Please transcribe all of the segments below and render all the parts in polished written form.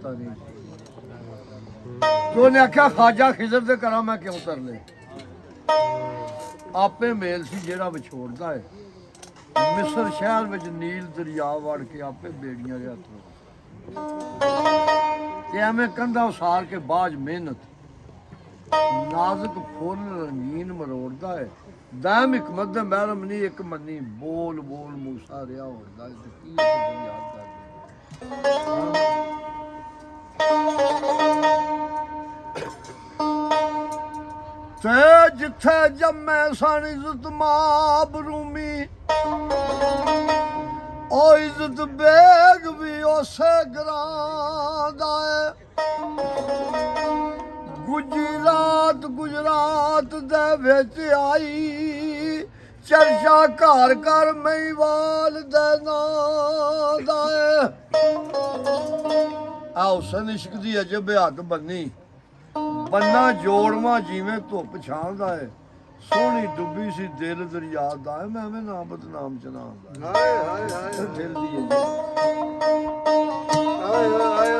पता नहीं। तो उन्हें आख्या खाजा खिजर दे करा मैं क्यों कर ले आपे मेल सी जेड़ा विछोड़दा है मिस्र शहर विच नील दरिया वड़ के आपे बेड़ियां दे हत्थ ते एवें कंधा उसार के बाज मेहनत नाजुक फुल रंगीन मरोड़दा है दाम हिकमत दे महरम नहीं एक मन्नी बोल बोल मूसा रिया होंदा ते की याद कर ते जिथे जम्मे सन इज्जत माब रूमी ओ इज्जत बेग भी उसे ग्रां दा है गुजरात दे विच आई चर्चा घर घर महीवाल दे नां दा है आ हुसन इश्क दी अजब हद बन्नी बन्ना जोड़वा जिवें धुप छांदा है सोहनी डुब्बी सी दिल दरिया दा है मैं ना बदनाम चना हाय हाय हाय दिल दी है हाय हाय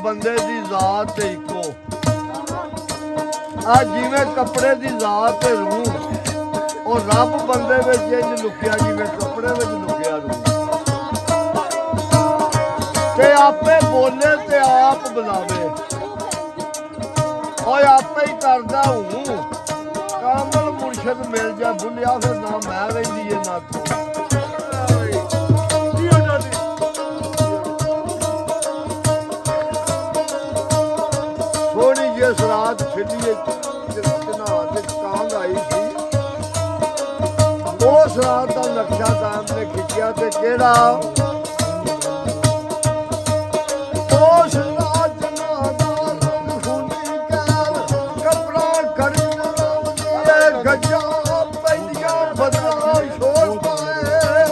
बंदे दी जात इको आ जिवें कपड़े दी जात रूह और रब बंदे विच इंज लुकिया जिवें कपड़े विच लुकिया रूह ते आपे बोले ते आप बुलावे और आपे ही करदा हूं कामल मुर्शद मिल जा भुलिया फिर ना मैं रहिंदी है ना तू जिस रात छिड़ी कांग आई थी उस रात का नक्शा दाम ने खिंचिया ते केड़ा उस रात कपड़ा खरीदना गजा पैदियां बदला छोड़ पाए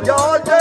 ਜੋ ਜੇ